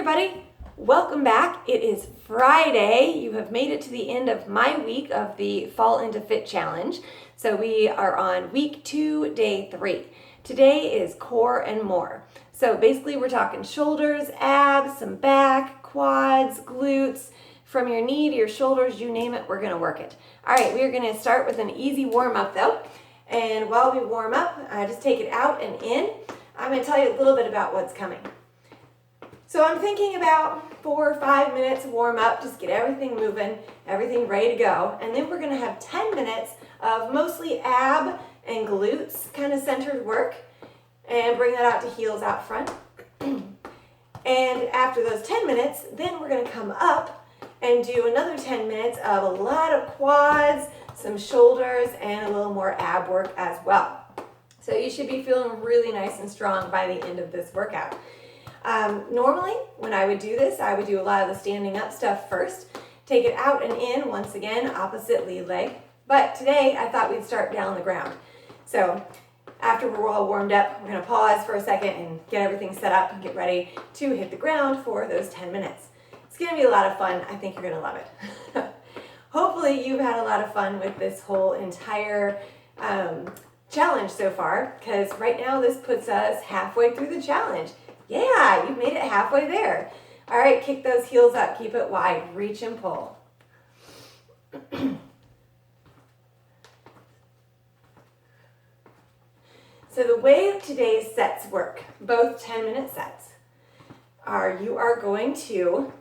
everybody, welcome back. It is Friday. You have made it to the end of my week of the Fall into Fit Challenge. So we are on week 2, day 3. Today is core and more. So basically we're talking shoulders, abs, some back, quads, glutes, from your knee to your shoulders, you name it, we're gonna work it. All right, we are gonna start with an easy warm up though. And while we warm up, just take it out and in. I'm gonna tell you a little bit about what's coming. So I'm thinking about 4 or 5 minutes warm up, just get everything moving, everything ready to go. And then we're gonna have 10 minutes of mostly ab and glutes kind of centered work, and bring that out to heels out front. And after those 10 minutes, then we're gonna come up and do another 10 minutes of a lot of quads, some shoulders, and a little more ab work as well. So you should be feeling really nice and strong by the end of this workout. Normally, when I would do this, I would do a lot of the standing up stuff first. Take it out and in, once again, opposite lead leg. But today, I thought we'd start down the ground. So after we're all warmed up, we're gonna pause for a second and get everything set up and get ready to hit the ground for those 10 minutes. It's gonna be a lot of fun. I think you're gonna love it. Hopefully you've had a lot of fun with this whole entire challenge so far, because right now this puts us halfway through the challenge. Yeah, you've made it halfway there. All right, kick those heels up, keep it wide, reach and pull. So the way today's sets work, both 10-minute sets, are you are going to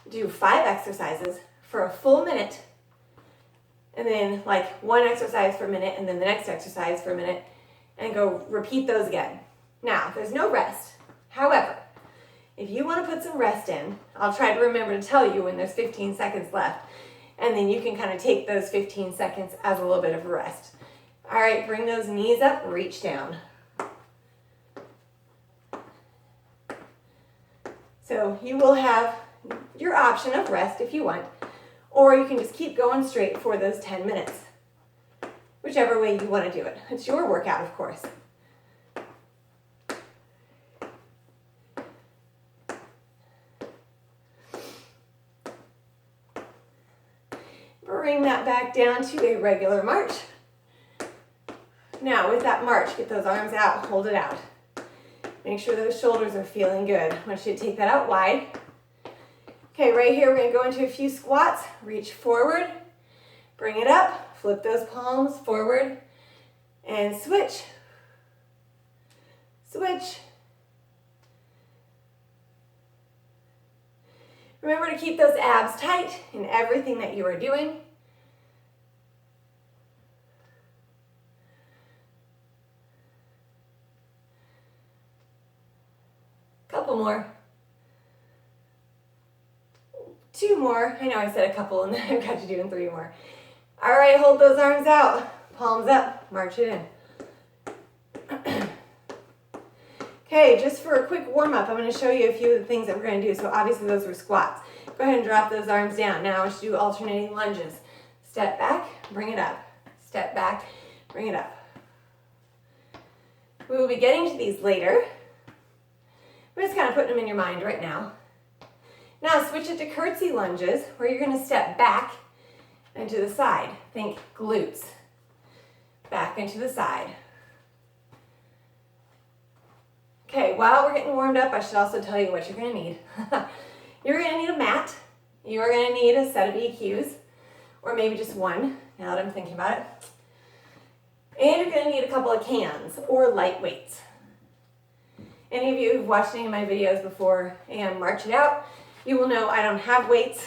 do 5 exercises for a full minute, and then like 1 exercise for a minute, and then the next exercise for a minute, and go repeat those again. Now, there's no rest. However, if you want to put some rest in, I'll try to remember to tell you when there's 15 seconds left, and then you can kind of take those 15 seconds as a little bit of a rest. All right, bring those knees up, reach down. So you will have your option of rest if you want, or you can just keep going straight for those 10 minutes, whichever way you want to do it. It's your workout, of course. Bring that back down to a regular march. Now with that march, get those arms out, hold it out. Make sure those shoulders are feeling good. I want you to take that out wide. Okay, right here we're gonna go into a few squats. Reach forward, bring it up, flip those palms forward, and switch. Switch. Remember to keep those abs tight in everything that you are doing. Couple more. 2 more. I know I said a couple and then I've got you doing 3 more. All right, hold those arms out. Palms up, march it in. Okay, just for a quick warm up, I'm going to show you a few of the things that we're going to do. So obviously those were squats. Go ahead and drop those arms down. Now I want you to do alternating lunges. Step back, bring it up. Step back, bring it up. We will be getting to these later. We're just kind of putting them in your mind right now. Now switch it to curtsy lunges, where you're going to step back and to the side. Think glutes. Back and to the side. Okay, while we're getting warmed up, I should also tell you what you're going to need. You're going to need a mat. You are going to need a set of EQs, or maybe just one, now that I'm thinking about it. And you're going to need a couple of cans, or light weights. Any of you who've watched any of my videos before and march it out, you will know I don't have weights,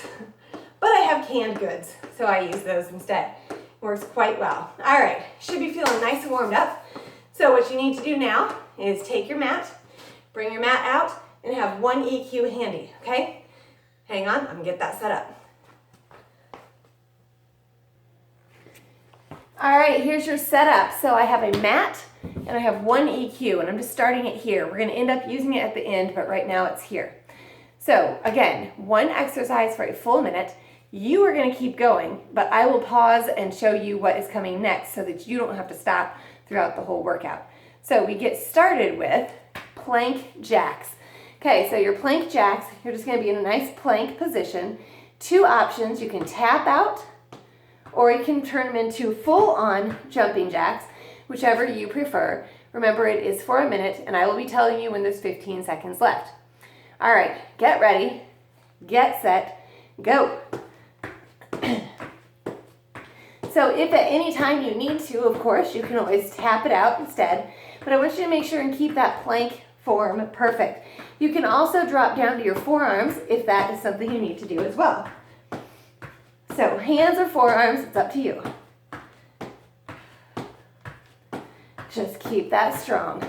but I have canned goods, so I use those instead. Works quite well. All right, should be feeling nice and warmed up. So what you need to do now is take your mat, bring your mat out, and have 1 EQ handy, okay? Hang on, I'm gonna get that set up. All right, here's your setup. So I have a mat and I have 1 EQ, and I'm just starting it here. We're gonna end up using it at the end, but right now it's here. So again, 1 exercise for a full minute. You are gonna keep going, but I will pause and show you what is coming next so that you don't have to stop throughout the whole workout. So we get started with plank jacks. Okay, so your plank jacks, you're just gonna be in a nice plank position. 2 options, you can tap out or you can turn them into full-on jumping jacks, whichever you prefer. Remember, it is for a minute, and I will be telling you when there's 15 seconds left. All right, get ready, get set, go. So if at any time you need to, of course, you can always tap it out instead, but I want you to make sure and keep that plank form perfect. You can also drop down to your forearms if that is something you need to do as well. So hands or forearms, it's up to you. Just keep that strong.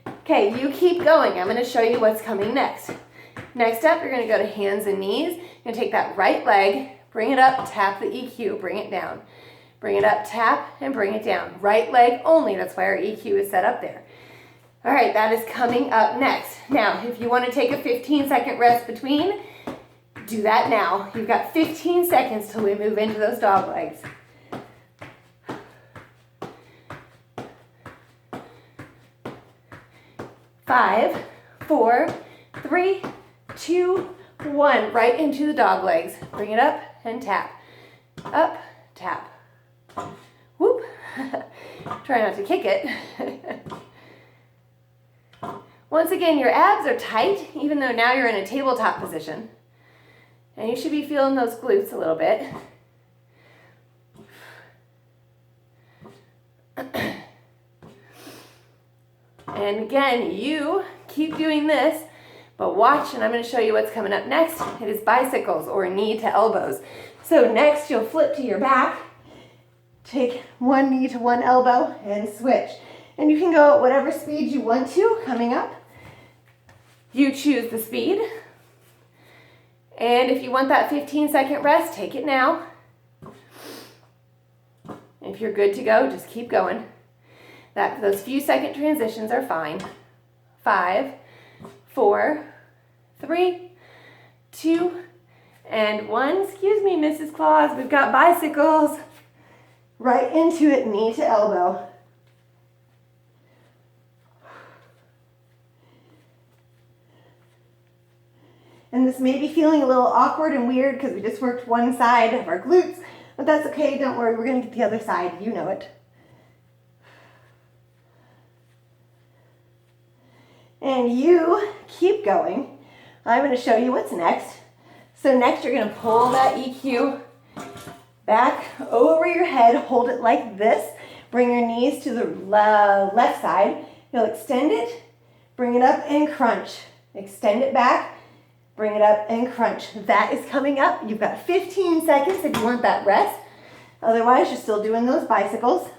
Okay, you keep going. I'm going to show you what's coming next. Next up, you're going to go to hands and knees. You're going to take that right leg, bring it up, tap the EQ, bring it down. Bring it up, tap, and bring it down. Right leg only, that's why our EQ is set up there. All right, that is coming up next. Now, if you want to take a 15-second rest between, do that now. You've got 15 seconds till we move into those dog legs. Five, 4, 3, 2, 1. Right into the dog legs. Bring it up and tap. Up, tap. Whoop. Try not to kick it. Once again, your abs are tight, even though now you're in a tabletop position. And you should be feeling those glutes a little bit. And again, you keep doing this, but watch, and I'm going to show you what's coming up next. It is bicycles or knee to elbows. So next, you'll flip to your back, take one knee to one elbow, and switch. And you can go at whatever speed you want to coming up. You choose the speed. And if you want that 15-second rest, take it now. If you're good to go, just keep going. Those few second transitions are fine. 5, 4, 3, 2, and 1. Excuse me, Mrs. Claus, we've got bicycles. Right into it, knee to elbow. And this may be feeling a little awkward and weird because we just worked one side of our glutes, but that's okay, don't worry, we're gonna get the other side, you know it. And you keep going. I'm gonna show you what's next. So next you're gonna pull that EQ back over your head, hold it like this, bring your knees to the left side, you'll extend it, bring it up and crunch. Extend it back, bring it up and crunch. That is coming up. You've got 15 seconds if you want that rest. Otherwise, you're still doing those bicycles.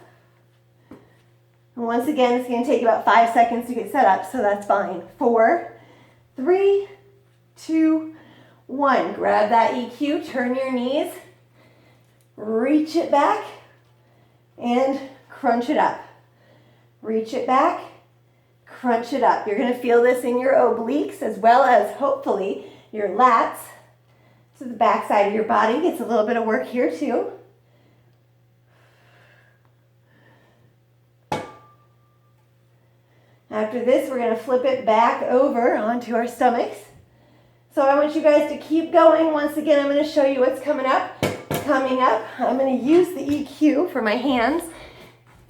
And once again, it's going to take about 5 seconds to get set up, so that's fine. 4, 3, 2, 1. Grab that EQ, turn your knees, reach it back, and crunch it up. Reach it back, crunch it up. You're going to feel this in your obliques as well as hopefully your lats. So the back side of your body gets a little bit of work here too. After this, we're going to flip it back over onto our stomachs. So I want you guys to keep going. Once again, I'm going to show you what's coming up. Coming up, I'm going to use the EQ for my hands.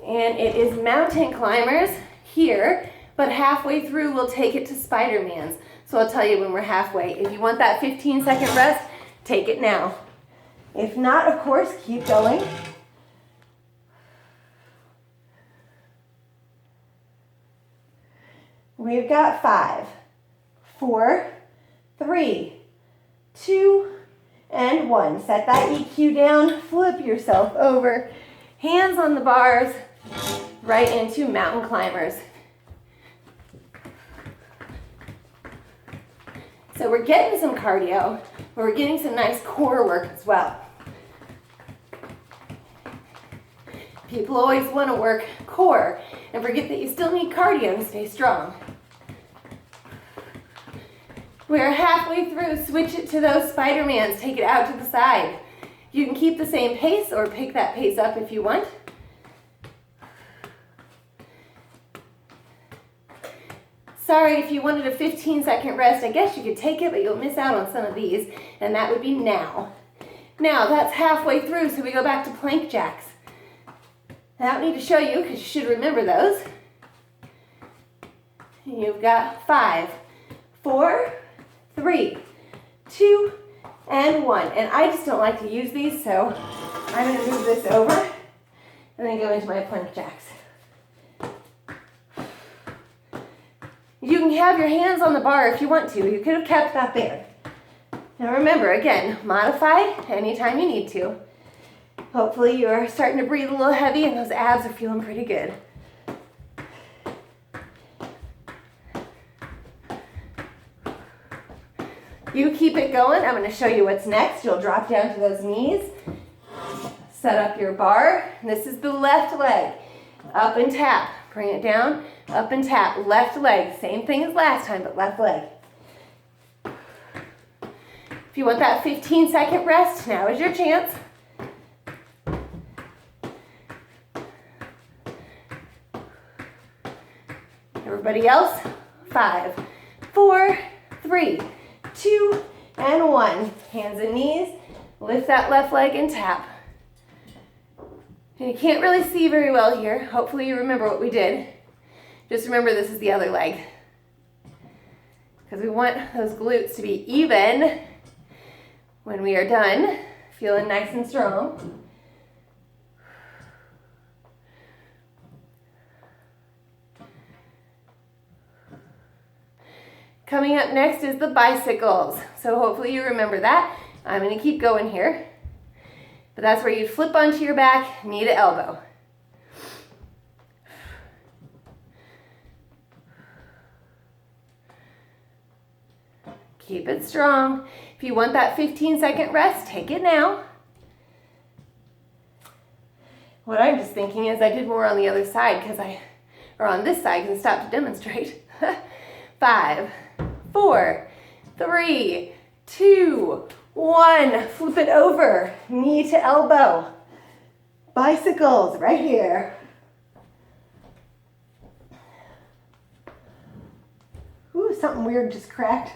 And it is mountain climbers here, but halfway through we'll take it to Spider-Man's. So I'll tell you when we're halfway. If you want that 15-second rest, take it now. If not, of course, keep going. We've got 5, 4, 3, 2, and 1. Set that EQ down, flip yourself over, hands on the bars, right into mountain climbers. So we're getting some cardio, but we're getting some nice core work as well. People always want to work core and forget that you still need cardio to stay strong. We're halfway through, switch it to those Spider-Mans, take it out to the side. You can keep the same pace or pick that pace up if you want. Sorry, if you wanted a 15-second rest, I guess you could take it, but you'll miss out on some of these, and that would be now. Now, that's halfway through, so we go back to plank jacks. I don't need to show you because you should remember those. You've got 5, 4, 3, 2, and 1. And I just don't like to use these, so I'm going to move this over and then go into my plank jacks. You can have your hands on the bar if you want to. You could have kept that there. Now remember, again, modify anytime you need to. Hopefully you're starting to breathe a little heavy and those abs are feeling pretty good. You keep it going. I'm going to show you what's next. You'll drop down to those knees. Set up your bar. This is the left leg. Up and tap. Bring it down. Up and tap. Left leg. Same thing as last time, but left leg. If you want that 15-second rest, now is your chance. Everybody else, 5, 4, 3, 2, and 1. Hands and knees. Lift that left leg and tap. And you can't really see very well here. Hopefully you remember what we did. Just remember this is the other leg. Because we want those glutes to be even when we are done, feeling nice and strong. Coming up next is the bicycles. So hopefully you remember that. I'm going to keep going here. But that's where you flip onto your back, knee to elbow. Keep it strong. If you want that 15-second rest, take it now. What I'm just thinking is I did more on the other side or on this side because I stopped to demonstrate. 5, 4, 3, 2, 1. Flip it over, knee to elbow. Bicycles right here. Ooh, something weird just cracked.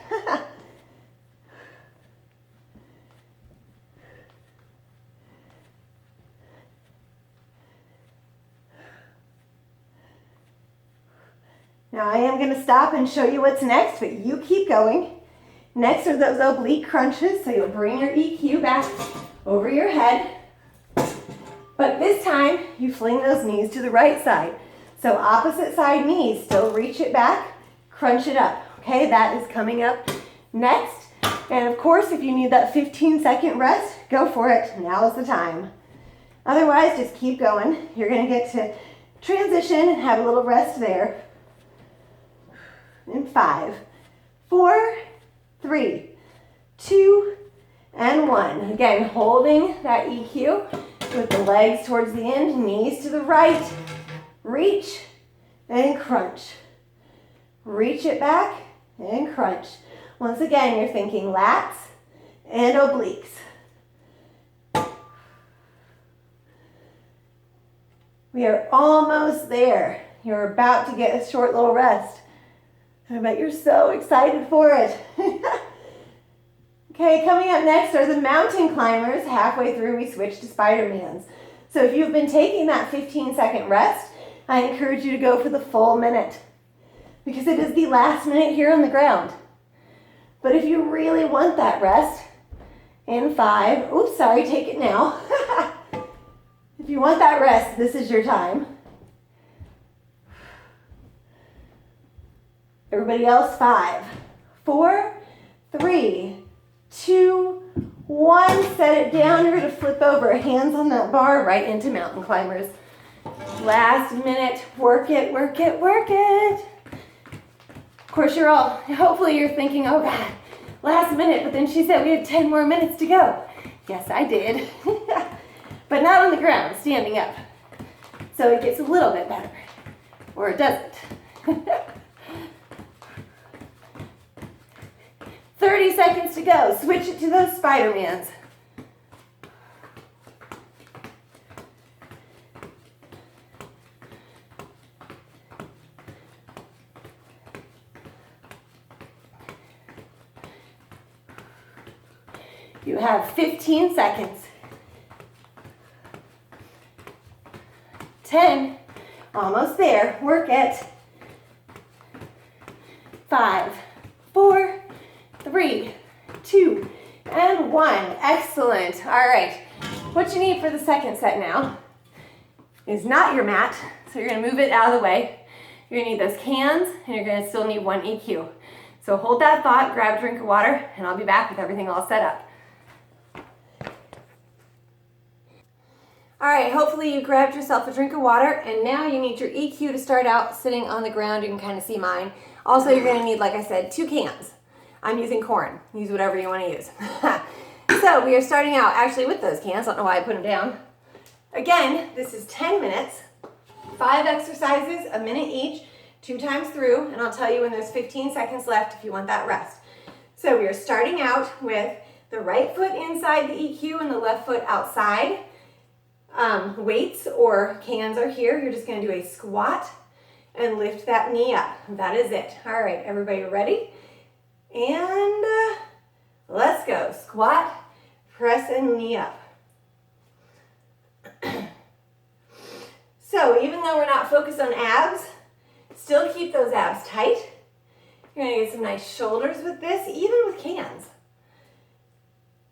Now I am going to stop and show you what's next, but you keep going. Next are those oblique crunches, so you'll bring your EQ back over your head. But this time, you fling those knees to the right side. So opposite side knees, still reach it back, crunch it up. Okay, that is coming up next. And of course, if you need that 15-second rest, go for it. Now is the time. Otherwise, just keep going. You're going to get to transition and have a little rest there. In 5, 4, 3, 2, and 1. Again, holding that EQ with the legs towards the end, knees to the right. Reach and crunch. Reach it back and crunch. Once again, you're thinking lats and obliques. We are almost there. You're about to get a short little rest. I bet you're so excited for it. Okay, coming up next are the mountain climbers. Halfway through, we switch to Spider-Mans. So if you've been taking that 15-second rest, I encourage you to go for the full minute because it is the last minute here on the ground. But if you really want that rest, in 5, oops, sorry, take it now. If you want that rest, this is your time. Everybody else, 5, 4, 3, 2, 1. Set it down. You're going to flip over. Hands on that bar right into mountain climbers. Last minute. Work it, work it, work it. Of course, hopefully you're thinking, oh God, last minute. But then she said we had 10 more minutes to go. Yes, I did. But not on the ground, standing up. So it gets a little bit better. Or it doesn't. 30 seconds to go. Switch it to those Spider-Mans. You have 15 seconds. 10, almost there, work it. 5, 4, 3, 2, and 1. Excellent. All right, what you need for the second set now is not your mat, so you're gonna move it out of the way. You're gonna need those cans, and you're gonna still need one EQ. So hold that thought, grab a drink of water, and I'll be back with everything all set up. All right, hopefully you grabbed yourself a drink of water, and now you need your EQ to start out sitting on the ground. You can kind of see mine. Also, you're gonna need, like I said, 2 cans. I'm using corn. Use whatever you wanna use. So we are starting out actually with those cans. I don't know why I put them down. Again, this is 10 minutes, 5 exercises, a minute each, 2 times through, and I'll tell you when there's 15 seconds left if you want that rest. So we are starting out with the right foot inside the EQ and the left foot outside. Weights or cans are here. You're just going to do a squat and lift that knee up. That is it. All right, everybody ready? And let's go. Squat, press, and knee up. So even though we're not focused on abs, still keep those abs tight. You're going to get some nice shoulders with this, even with cans.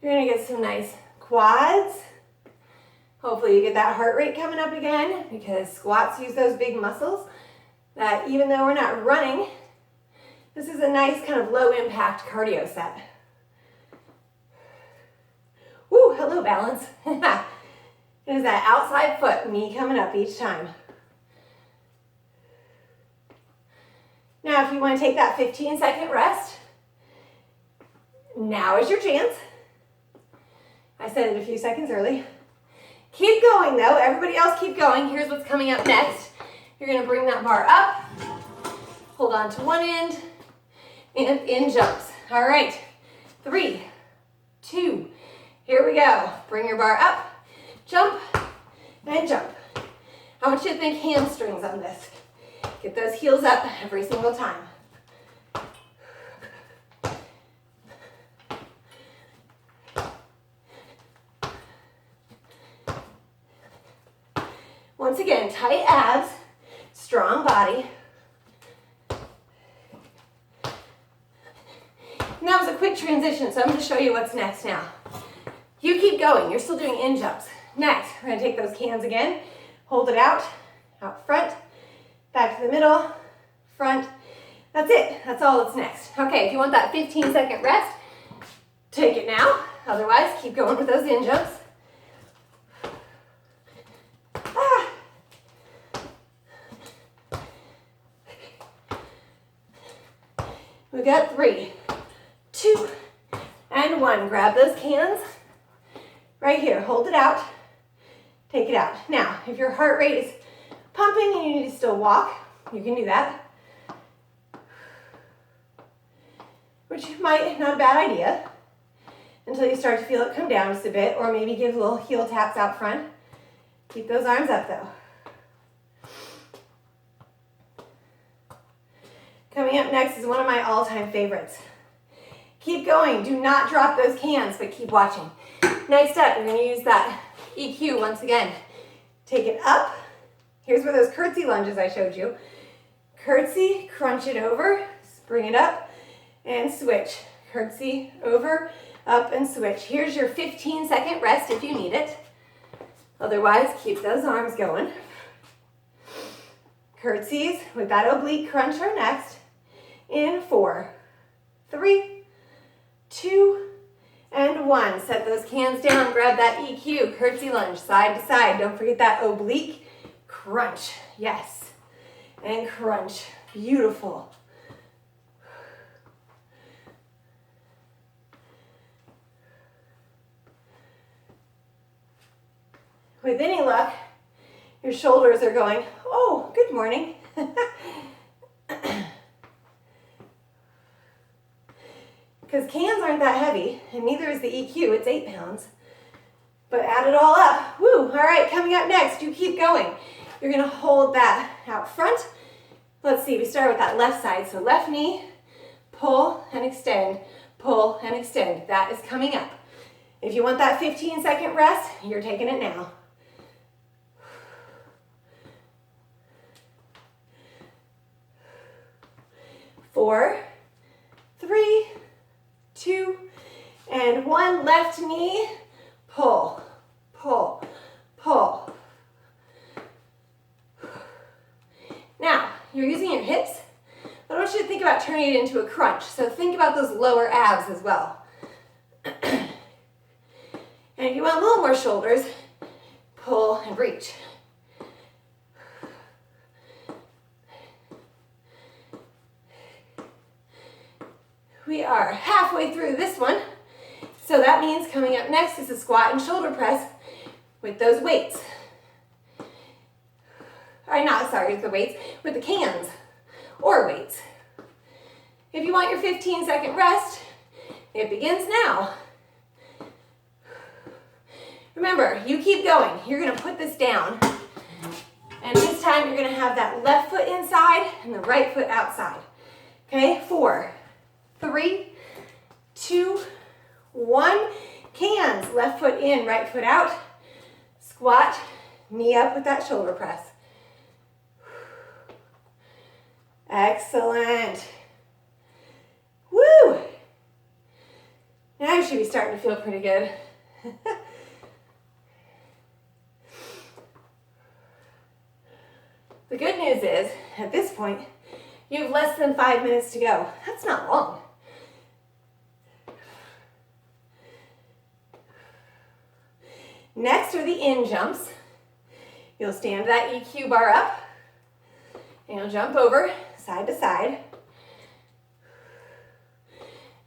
You're going to get some nice quads. Hopefully you get that heart rate coming up again, because squats use those big muscles that even though we're not running, this is a nice kind of low impact cardio set. Woo, hello balance. It is that outside foot, knee coming up each time. Now if you want to take that 15-second rest, now is your chance. I said it a few seconds early. Keep going though, everybody else keep going. Here's what's coming up next. You're gonna bring that bar up, hold on to one end, and in jumps. All right, 3, 2, here we go. Bring your bar up, jump, and jump. I want you to think hamstrings on this. Get those heels up every single time. Once again, tight abs, strong body. And that was a quick transition, so I'm going to show you what's next now. You keep going. You're still doing in jumps. Next, we're going to take those cans again, hold it out front, back to the middle, front. That's it. That's all that's next. Okay, if you want that 15-second rest, take it now. Otherwise, keep going with those in jumps. We got 3, 2, and 1. Grab those cans right here. Hold it out. Take it out. Now, if your heart rate is pumping and you need to still walk, you can do that. Which might not a bad idea until you start to feel it come down just a bit, or maybe give little heel taps out front. Keep those arms up though. Coming up next is one of my all-time favorites. Keep going. Do not drop those cans, but keep watching. Next up, we're going to use that EQ once again. Take it up. Here's where those curtsy lunges I showed you. Curtsy, crunch it over, bring it up, and switch. Curtsy, over, up, and switch. Here's your 15-second rest if you need it. Otherwise, keep those arms going. Curtsies with that oblique crunch are next. In 4, 3, 2, and 1. Set those cans down, grab that EQ, curtsy lunge, side to side. Don't forget that oblique crunch. Yes. And crunch. Beautiful. With any luck, your shoulders are going, oh, good morning. Because cans aren't that heavy, and neither is the EQ, it's 8 pounds. But add it all up, woo. All right, coming up next, you keep going. You're gonna hold that out front. Let's see, we start with that left side. So left knee, pull and extend, pull and extend. That is coming up. If you want that 15-second rest, you're taking it now. 4, 3, 2, and 1. Left knee, pull, pull, pull. Now, you're using your hips, but I want you to think about turning it into a crunch. So think about those lower abs as well. And if you want a little more shoulders, pull and reach. We are halfway through this one. So that means coming up next is a squat and shoulder press with those weights. The weights, with the cans or weights. If you want your 15-second rest, it begins now. Remember, you keep going. You're gonna put this down. And this time you're gonna have that left foot inside and the right foot outside. Okay, 4, 3, 2, 1. Cans, left foot in, right foot out. Squat, knee up with that shoulder press. Excellent. Woo! Now you should be starting to feel pretty good. The good news is, at this point, you have less than 5 minutes to go. That's not long. Next are the in jumps. You'll stand that EQ bar up, and you'll jump over side to side.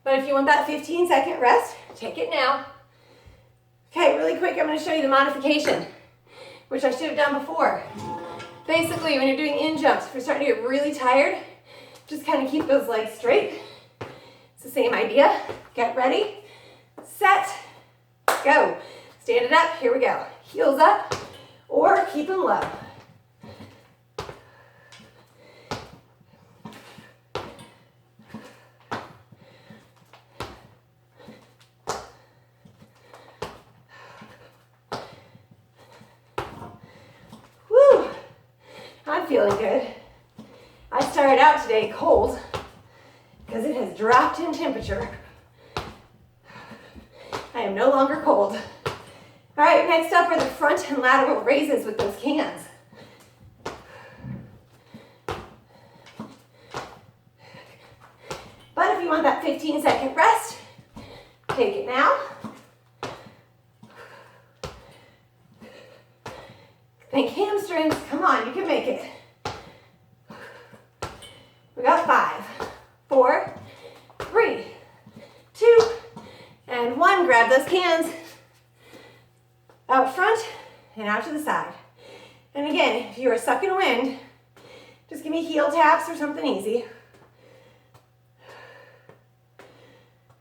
But if you want that 15-second rest, take it now. Okay, really quick, I'm going to show you the modification, which I should have done before. Basically, when you're doing in jumps, if you're starting to get really tired, just kind of keep those legs straight. It's the same idea. Get ready, set, go. Stand it up, here we go. Heels up, or keep them low. Woo! I'm feeling good. I started out today cold because it has dropped in temperature. I am no longer cold. All right, next up are the front and lateral raises with those cans. But if you want that 15-second rest, take it now. Think hamstrings, come on, you can make it. We got 5, 4, 3, 2, and 1. Grab those cans. Out front and out to the side. And again, if you are sucking wind, just give me heel taps or something easy.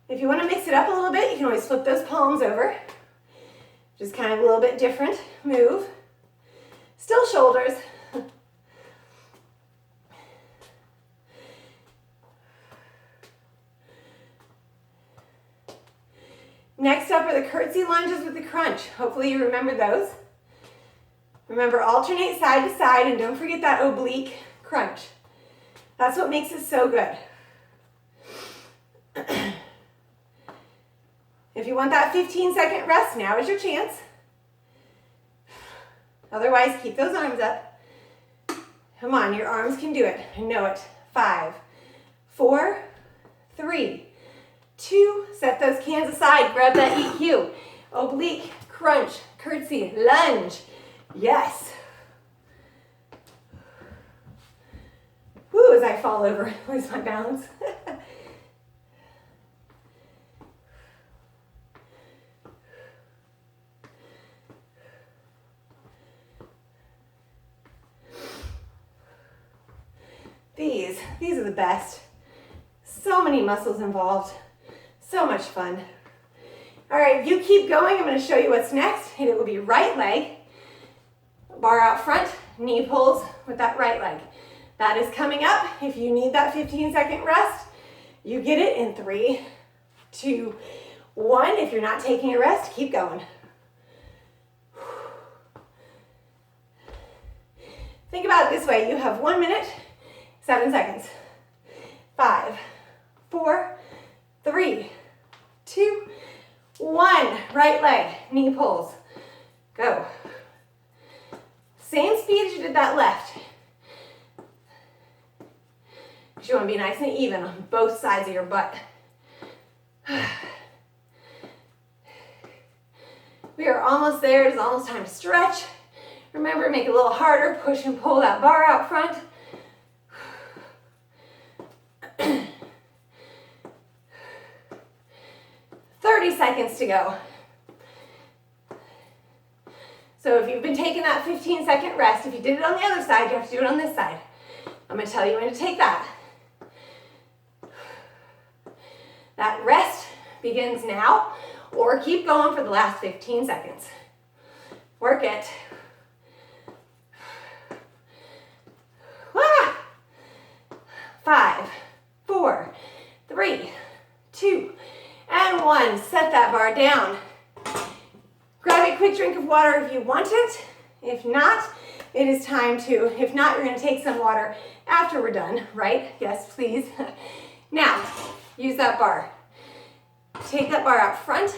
If you want to mix it up a little bit, you can always flip those palms over. Just kind of a little bit different move. Still shoulders. Next up are the curtsy lunges with the crunch. Hopefully you remember those. Remember, alternate side to side, and don't forget that oblique crunch. That's what makes it so good. If you want that 15-second rest, now is your chance. Otherwise, keep those arms up. Come on, your arms can do it. I know it. 5, 4, 3, 2, set those cans aside, grab that EQ. Oblique, crunch, curtsy, lunge. Yes. Woo, as I fall over, lose my balance. These are the best. So many muscles involved. So much fun. All right, you keep going. I'm going to show you what's next. And it will be right leg. Bar out front, knee pulls with that right leg. That is coming up. If you need that 15-second rest, you get it in 3, 2, 1. If you're not taking a rest, keep going. Think about it this way. You have 1 minute, 7 seconds. 5, 4, 3, 2, 1. Right leg, knee pulls. Go. Same speed as you did that left. You want to be nice and even on both sides of your butt. We are almost there. It is almost time to stretch. Remember, make it a little harder. Push and pull that bar out front. 30 seconds to go. So if you've been taking that 15-second rest, if you did it on the other side, you have to do it on this side. I'm going to tell you when to take that. That rest begins now, or keep going for the last 15 seconds. Work it. Ah! 5, 4, 3, 2, and 1. Set that bar down. Grab a quick drink of water if you want it. If not, it is time to, if not, you're going to take some water after we're done, right? Yes, please. Now, use that bar. Take that bar out front.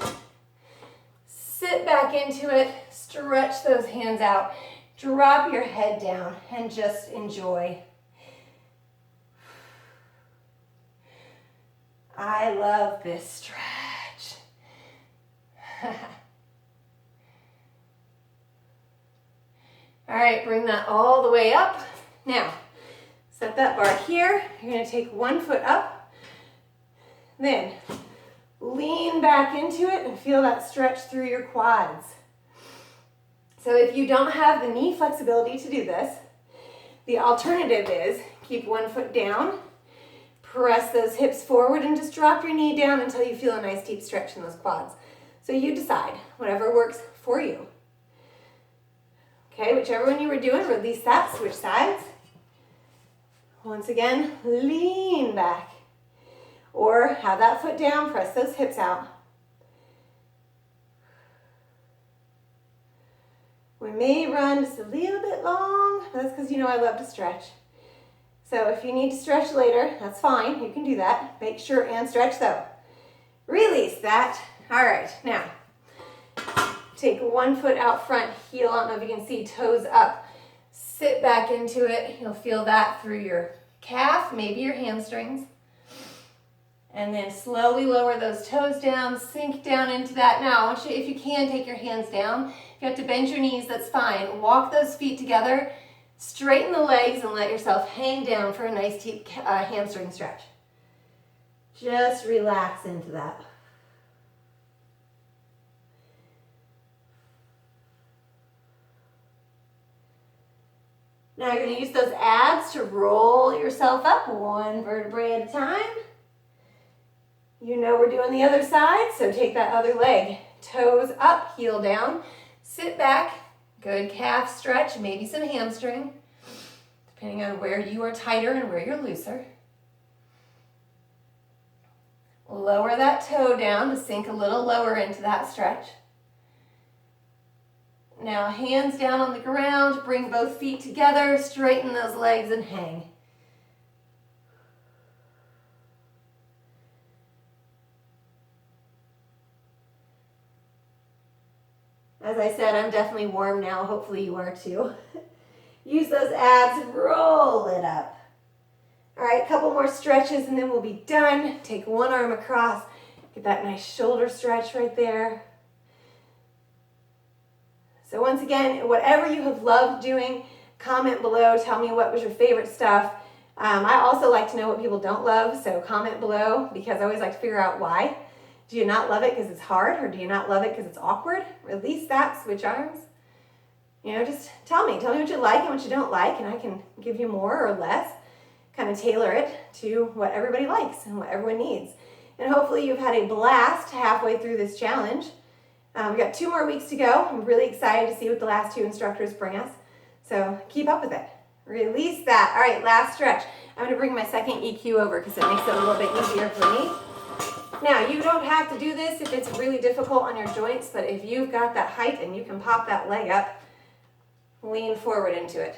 Sit back into it. Stretch those hands out. Drop your head down and just enjoy. I love this stretch. All right, bring that all the way up. Now, set that bar here. You're going to take 1 foot up. Then, lean back into it and feel that stretch through your quads. So if you don't have the knee flexibility to do this, the alternative is keep 1 foot down, press those hips forward, and just drop your knee down until you feel a nice deep stretch in those quads. So you decide, whatever works for you. Okay, whichever one you were doing, release that, switch sides. Once again, lean back. Or have that foot down, press those hips out. We may run just a little bit long. That's because you know I love to stretch. So if you need to stretch later, that's fine. You can do that. Make sure and stretch though. Release that. All right, now take 1 foot out front, heel. I don't know if you can see, toes up. Sit back into it. You'll feel that through your calf, maybe your hamstrings. And then slowly lower those toes down, sink down into that. Now, I want you, if you can, take your hands down. If you have to bend your knees, that's fine. Walk those feet together, straighten the legs, and let yourself hang down for a nice deep hamstring stretch. Just relax into that. Now you're going to use those abs to roll yourself up 1 vertebrae at a time. You know we're doing the other side, so take that other leg. Toes up, heel down. Sit back. Good calf stretch, maybe some hamstring, depending on where you are tighter and where you're looser. Lower that toe down to sink a little lower into that stretch. Now hands down on the ground, bring both feet together, straighten those legs and hang. As I said, I'm definitely warm now. Hopefully you are too. Use those abs and roll it up. All right, a couple more stretches and then we'll be done. Take one arm across. Get that nice shoulder stretch right there. So once again, whatever you have loved doing, comment below. Tell me what was your favorite stuff. I also like to know what people don't love, so comment below because I always like to figure out why. Do you not love it because it's hard, or do you not love it because it's awkward? Release that, switch arms. You know, just tell me what you like and what you don't like, and I can give you more or less, kind of tailor it to what everybody likes and what everyone needs. And hopefully you've had a blast halfway through this challenge. We've got 2 more weeks to go. I'm really excited to see what the last 2 instructors bring us. So keep up with it. Release that. All right, last stretch. I'm going to bring my second EQ over because it makes it a little bit easier for me. Now, you don't have to do this if it's really difficult on your joints, but if you've got that height and you can pop that leg up, lean forward into it.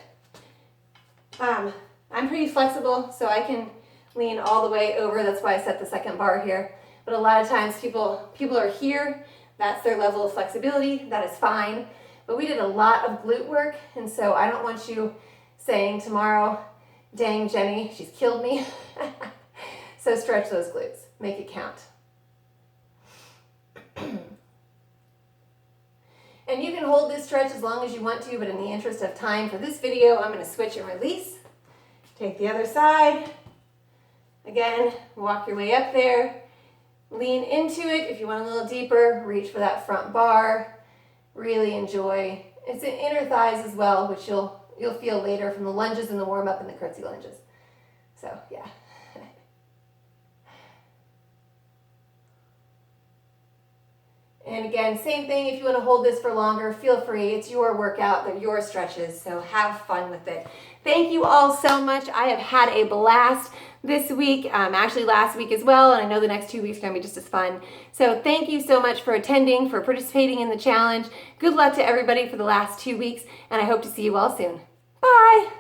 I'm pretty flexible, so I can lean all the way over. That's why I set the second bar here. But a lot of times people are here. That's their level of flexibility. That is fine. But we did a lot of glute work, and so I don't want you saying tomorrow, dang, Jenny, she's killed me. So stretch those glutes. Make it count. And you can hold this stretch as long as you want to, but in the interest of time for this video, I'm going to switch and release. Take the other side. Again, walk your way up there. Lean into it. If you want a little deeper, reach for that front bar. Really enjoy. It's in inner thighs as well, which you'll feel later from the lunges and the warm-up and the curtsy lunges. So, yeah. And again, same thing, if you want to hold this for longer, feel free. It's your workout, they're your stretches, so have fun with it. Thank you all so much. I have had a blast this week, actually last week as well, and I know the next 2 weeks are going to be just as fun. So thank you so much for attending, for participating in the challenge. Good luck to everybody for the last 2 weeks, and I hope to see you all soon. Bye!